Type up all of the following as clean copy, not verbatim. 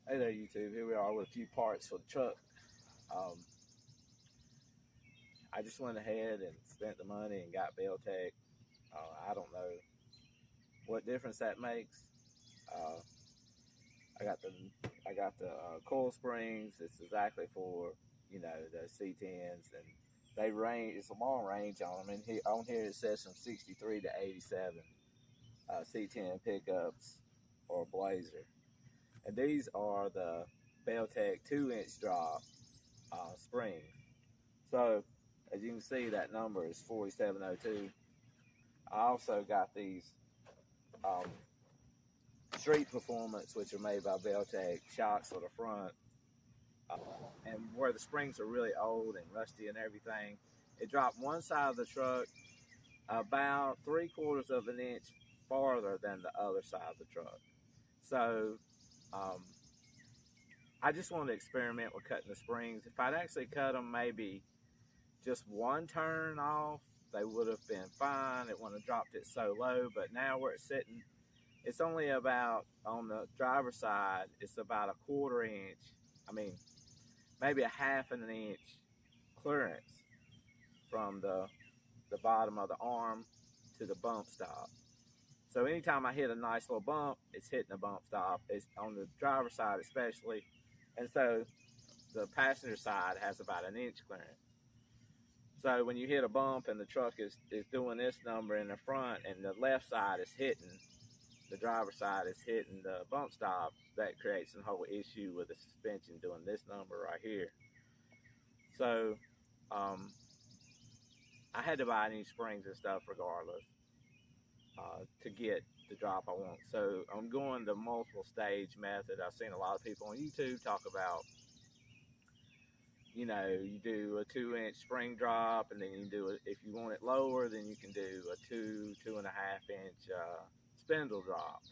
Hey there, YouTube. Here we are with a few parts for the truck. Um, I just went ahead and spent the money and got Belltech. I don't know what difference that makes. Uh, I got the coil springs. It's exactly for the C10s, and they range. It's a long range on them. And on here it says from 63 to 87 C10 pickups or Blazer. And these are the Belltech 2-inch drop spring. So as you can see, that number is 4702. I also got these um, Street Performance, which are made by Belltech, shocks for the front. And where the springs are really old and rusty and everything, it dropped one side of the truck about 3/4 of an inch farther than the other side of the truck. So I just wanted to experiment with cutting the springs. If I'd actually cut them maybe just one turn off, they would have been fine. It wouldn't have dropped it so low. But now where it's sitting, it's only about, on the driver's side, it's about a 1/4 inch. I mean, maybe a 1/2 an inch clearance from the bottom of the arm to the bump stop. So anytime I hit a nice little bump, it's hitting the bump stop. It's on the driver's side especially. And so the passenger side has about an inch clearance. So when you hit a bump and the truck is doing this number in the front and the left side is hitting, the driver's side is hitting the bump stop, that creates a whole issue with the suspension doing this number right here. So I had to buy new springs and stuff regardless to get the drop I want. So I'm going the multiple stage method. I've seen a lot of people on YouTube talk about, you do a 2-inch spring drop, and then you do it, if you want it lower, then you can do a 2.5 inch spindle drop.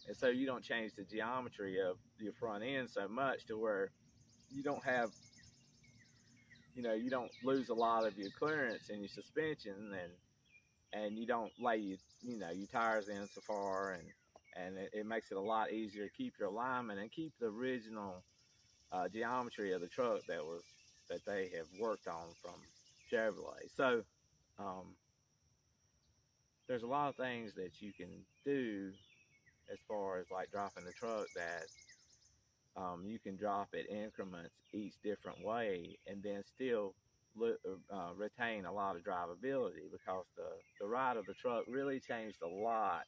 And so you don't change the geometry of your front end so much to where you don't have, you don't lose a lot of your clearance in your suspension, and you don't lay your tires in so far, and it makes it a lot easier to keep your alignment and keep the original geometry of the truck that they have worked on from Chevrolet. So there's a lot of things that you can do as far as like dropping the truck, that you can drop it increments each different way and then still retain a lot of drivability, because the ride of the truck really changed a lot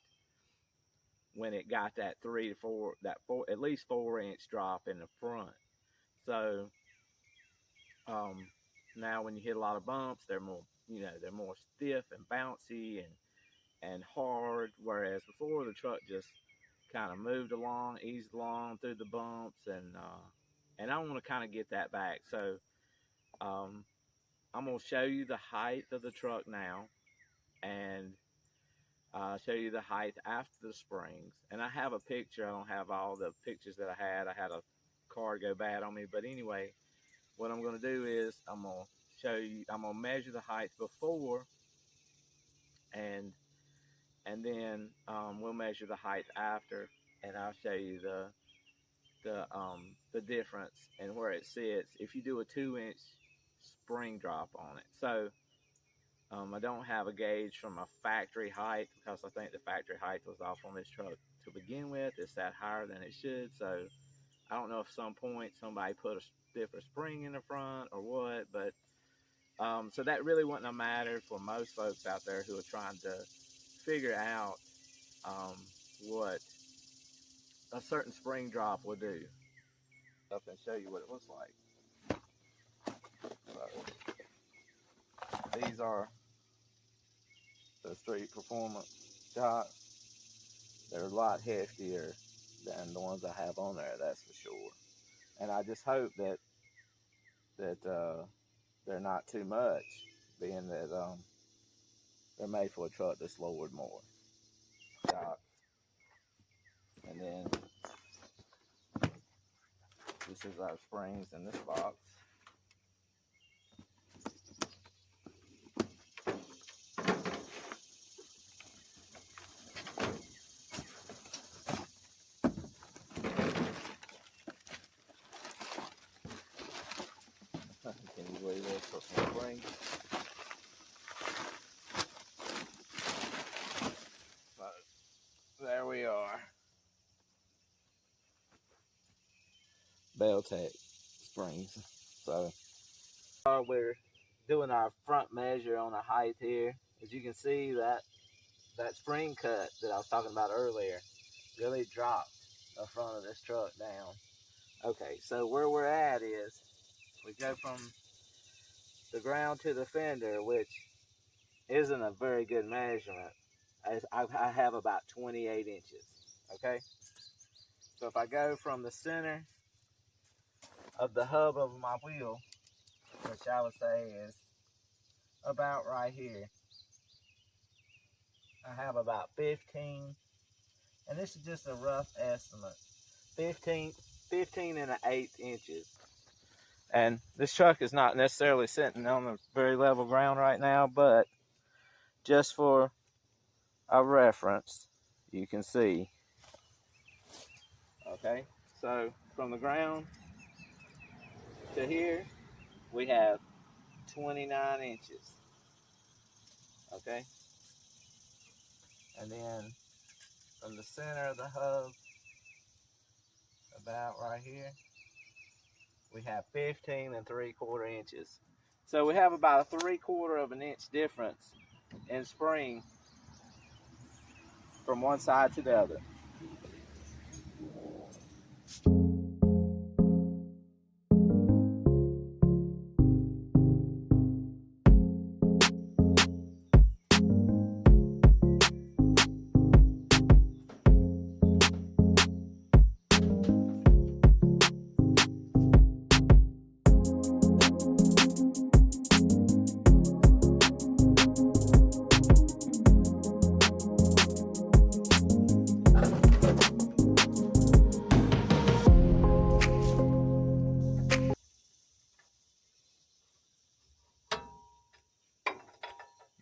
when it got that 3 to 4, at least 4-inch drop in the front. So now when you hit a lot of bumps, they're more stiff and bouncy and hard, whereas before the truck just kind of moved along, eased along through the bumps, and I want to kind of get that back. So I'm going to show you the height of the truck now, and show you the height after the springs. And I have a picture. I don't have all the pictures that I had. I had a car go bad on me. But anyway, what I'm going to do is I'm going to show you, I'm going to measure the height before, and then we'll measure the height after, and I'll show you the difference and where it sits if you do a 2-inch spring drop on it. So I don't have a gauge from a factory height, because I think the factory height was off on this truck to begin with. It's sat higher than it should. So I don't know if some point somebody put a stiffer spring in the front or what, but so that really wouldn't have mattered for most folks out there who are trying to figure out what a certain spring drop will do. Up and show you what it looks like. So these are the Street Performance shocks. They're a lot heftier than the ones I have on there, that's for sure. And I just hope that they're not too much, being that they're made for a truck that's lowered more. And then this is our springs in this box. spring. So there we are. Belltech springs. So we're doing our front measure on the height here. As you can see, that spring cut that I was talking about earlier really dropped the front of this truck down. Okay, so where we're at is we go from the ground to the fender, which isn't a very good measurement. I have about 28 inches. Okay, so if I go from the center of the hub of my wheel, which I would say is about right here, I have about 15, and this is just a rough estimate, 15 1/8 inches. And this truck is not necessarily sitting on a very level ground right now, but just for a reference, you can see. Okay, so from the ground to here, we have 29 inches. Okay, and then from the center of the hub, about right here, we have 15 3/4 inches. So we have about a 3/4 of an inch difference in spring from one side to the other.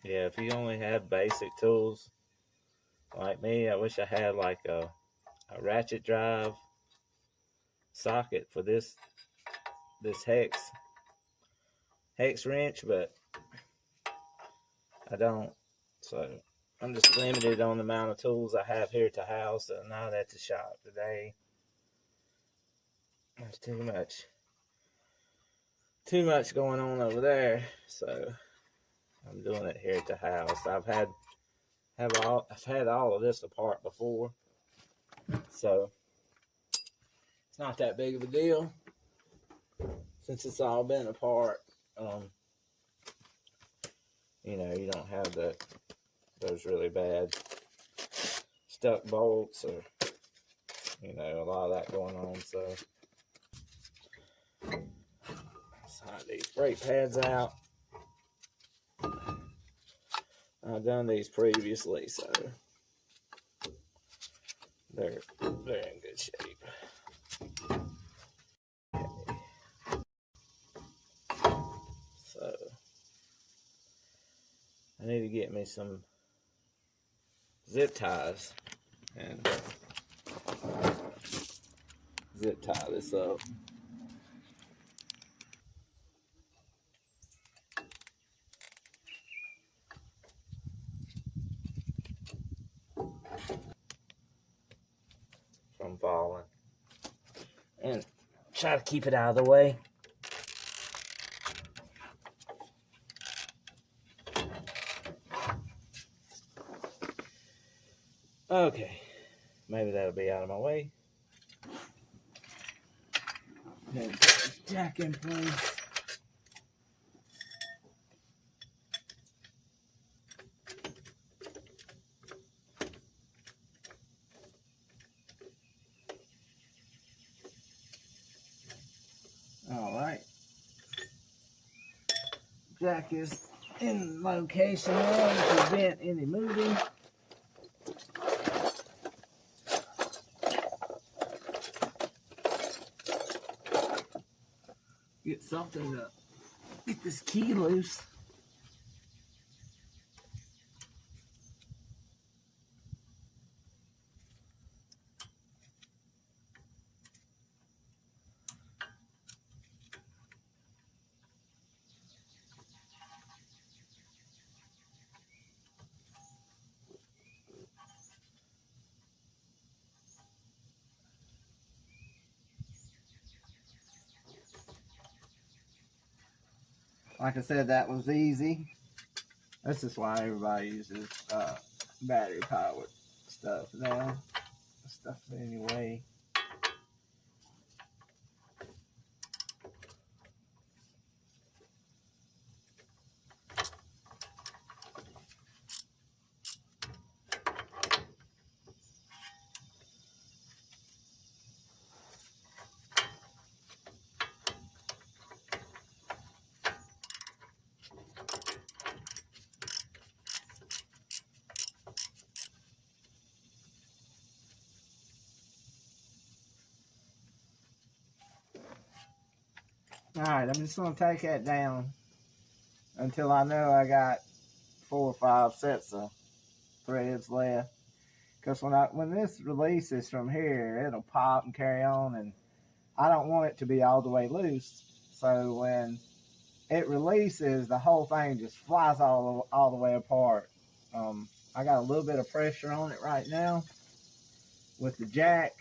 Yeah, if you only have basic tools like me, I wish I had like a ratchet drive socket for this hex wrench, but I don't. So I'm just limited on the amount of tools I have here at the house, and not at the shop today. There's too much going on over there, so I'm doing it here at the house. I've had all of this apart before, so it's not that big of a deal since it's all been apart. You know, you don't have those really bad stuck bolts, or you know, a lot of that going on. So slide these brake pads out. I've done these previously, so they're in good shape. Okay. So I need to get me some zip ties and zip tie this up. From falling, and try to keep it out of the way. Okay, maybe that'll be out of my way. Then put this jack in place. All right, jack is in location now to prevent any moving. Get something to get this key loose. like I said, that was easy. This is why everybody uses battery powered stuff now. Stuff anyway. Alright, I'm just going to take that down until I know I got 4 or 5 sets of threads left. Because when this releases from here, it'll pop and carry on, and I don't want it to be all the way loose. So when it releases, the whole thing just flies all the way apart. I got a little bit of pressure on it right now with the jack.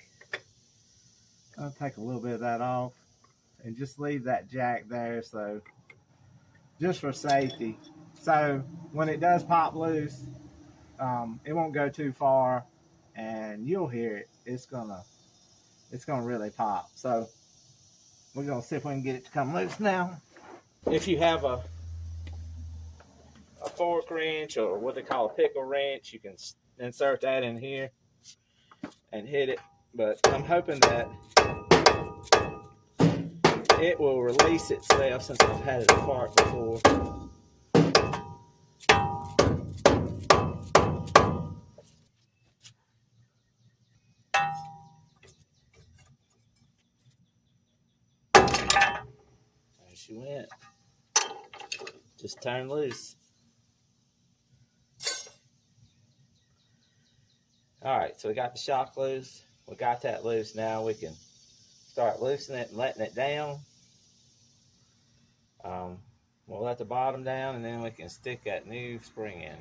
I'll take a little bit of that off and just leave that jack there, so just for safety. So when it does pop loose, it won't go too far, and you'll hear it. It's gonna really pop. So we're gonna see if we can get it to come loose now. If you have a fork wrench, or what they call a pickle wrench, you can insert that in here and hit it. But I'm hoping that it will release itself, since I've had it apart before. There she went. Just turned loose. Alright, so we got the shock loose. We got that loose. Now we can start loosening it and letting it down. We'll let the bottom down, and then we can stick that new spring in.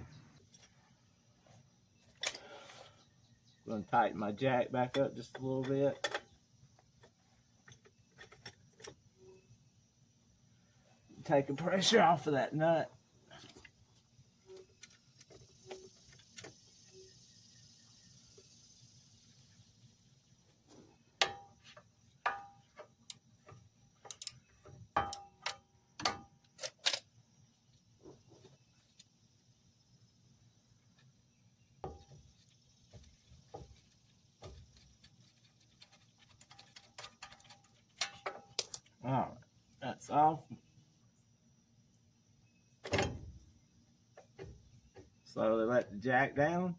I'm going to tighten my jack back up just a little bit. Taking pressure off of that nut. Alright, that's off. Slowly let the jack down.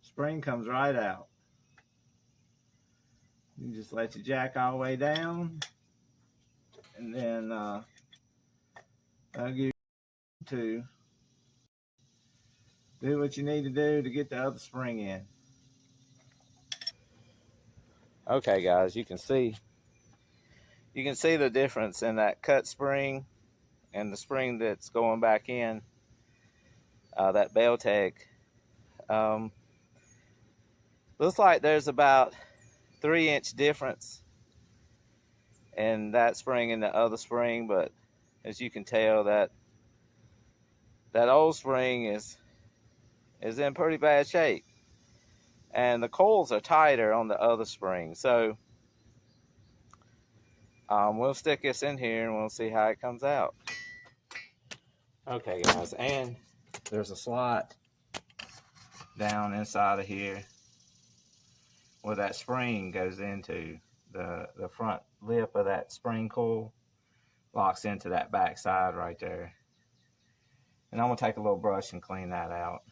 Spring comes right out. You just let your jack all the way down, and then I'll give you to do what you need to do to get the other spring in. Okay guys, you can see the difference in that cut spring and the spring that's going back in, that Belltech. Looks like there's about 3-inch difference in that spring and the other spring, but as you can tell, that old spring is in pretty bad shape, and the coils are tighter on the other spring. So we'll stick this in here and we'll see how it comes out. Okay guys, and there's a slot down inside of here where that spring goes into. The front lip of that spring coil locks into that back side right there. And I'm gonna take a little brush and clean that out.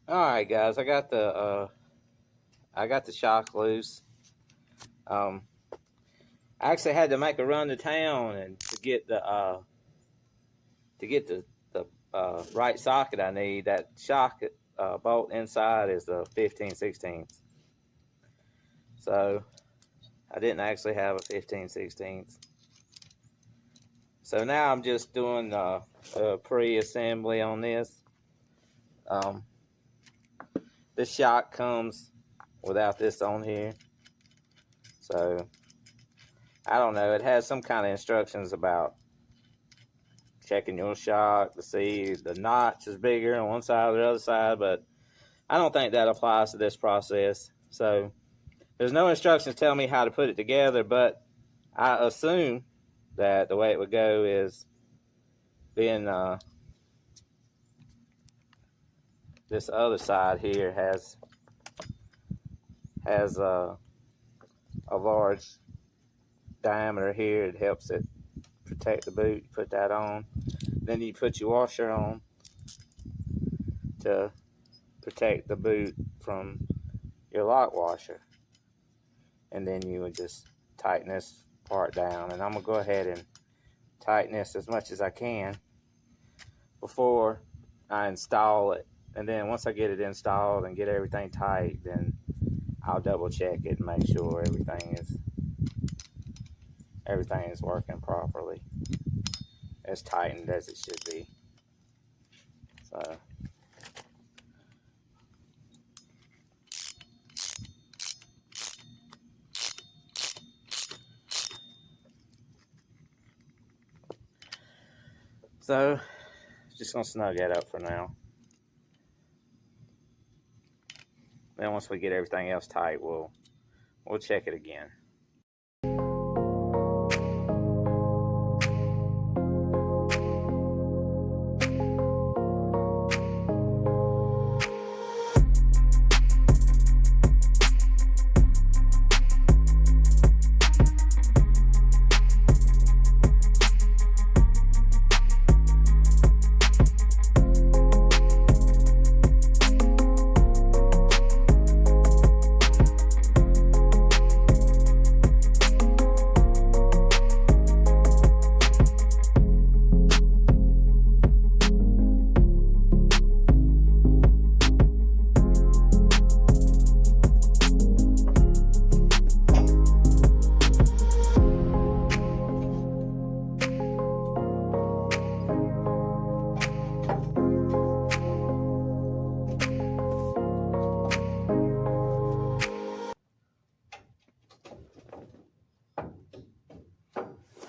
Alright guys, I got the shock loose. I actually had to make a run to town and to get the right socket I need. That shock bolt inside is a 15/16. So I didn't actually have a 15/16. So now I'm just doing a pre-assembly on this. This shock comes without this on here. So I don't know, it has some kind of instructions about checking your shock to see the notch is bigger on one side or the other side, but I don't think that applies to this process. So there's no instructions telling me how to put it together, but I assume that the way it would go is being this other side here has a large diameter here. It helps it protect the boot. You put that on, then you put your washer on to protect the boot from your lock washer, and then you would just tighten this part down. And I'm gonna go ahead and tighten this as much as I can before I install it, and then once I get it installed and get everything tight, then I'll double check it and make sure everything is working properly, as tightened as it should be. So just gonna snug that up for now. Then once we get everything else tight, we'll check it again.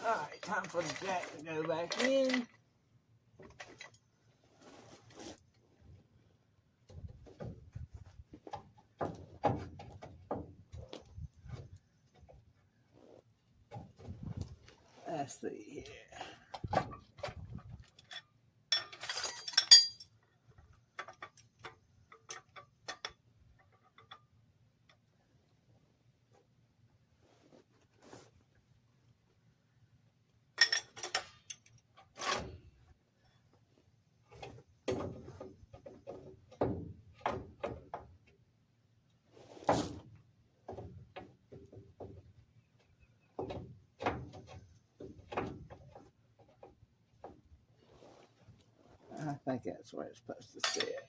Alright, time for the jack to go back in. Let's see here. I think that's where it's supposed to sit.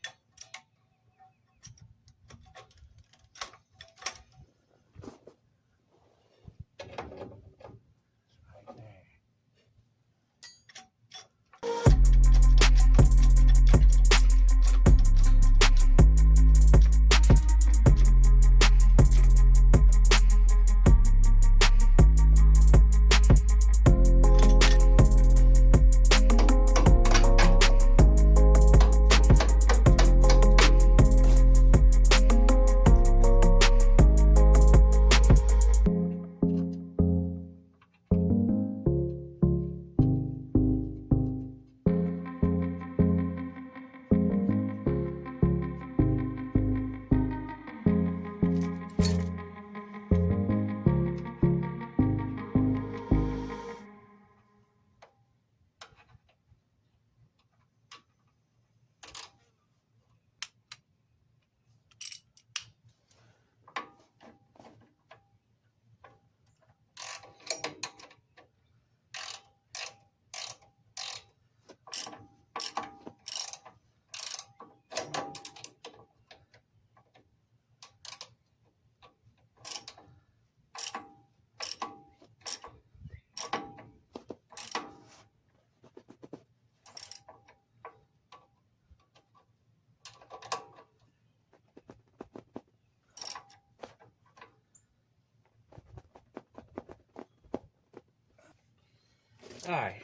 Alright.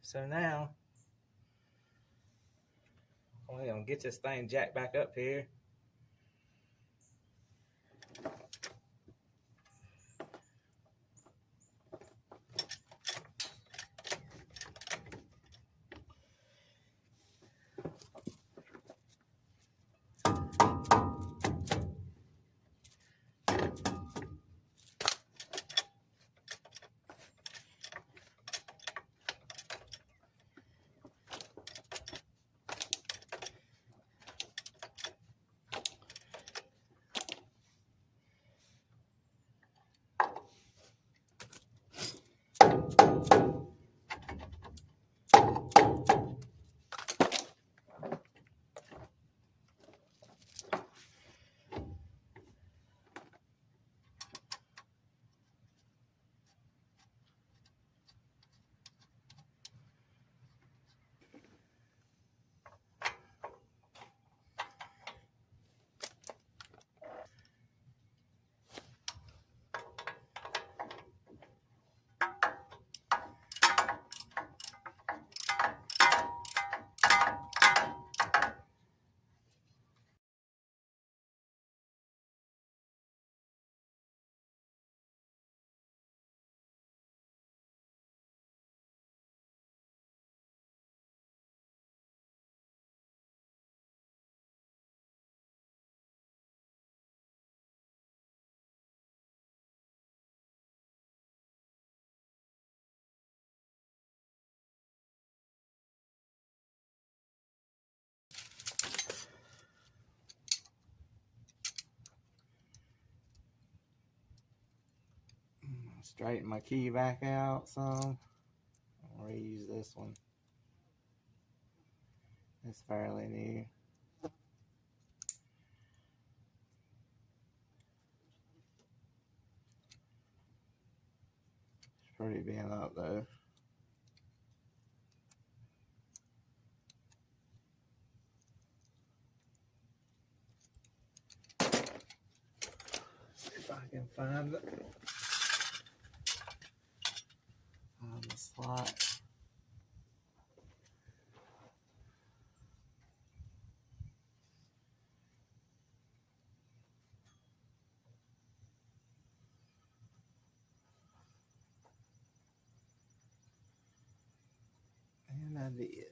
So now, we're going to get this thing jacked back up here. Straighten my key back out some. I'll reuse this one. It's fairly new. It's pretty bent up though. See if I can find it on the slot. And I did.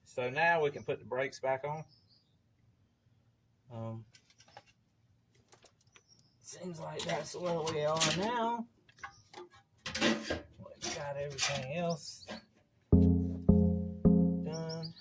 So now we can put the brakes back on. Seems like that's where we are now. We've got everything else done.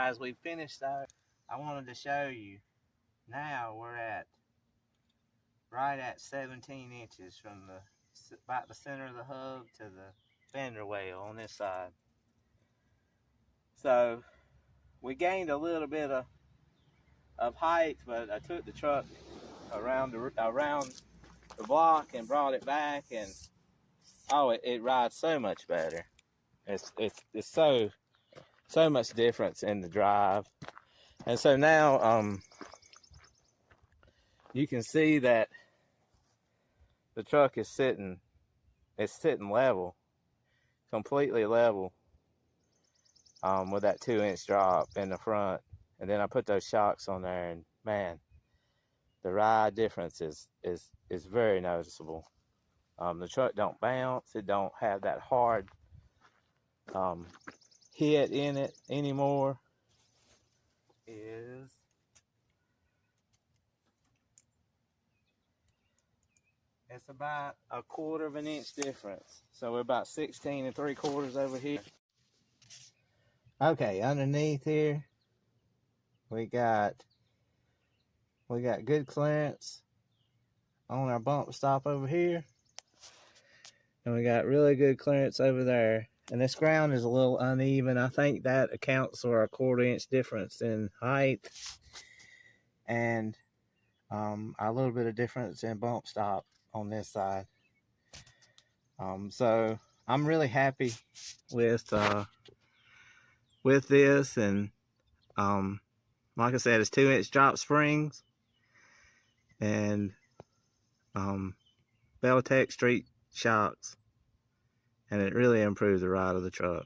as we finished that, I wanted to show you. Now we're right at 17 inches from about the center of the hub to the fender well on this side. So we gained a little bit of height, but I took the truck around the block and brought it back, and oh, it rides so much better. It's so much difference in the drive. And so now you can see that the truck is sitting level, completely level, with that 2-inch drop in the front. And then I put those shocks on there, and man, the ride difference is very noticeable. The truck don't bounce. It don't have that hard hit in it anymore. It's about 1/4 of an inch difference. So we're about 16 3/4 over here. Okay, underneath here, we got good clearance on our bump stop over here. And we got really good clearance over there. And this ground is a little uneven. I think that accounts for a 1/4 inch difference in height, and a little bit of difference in bump stop on this side. So I'm really happy with this, and like I said, it's 2-inch drop springs and Belltech street shocks, and it really improves the ride of the truck.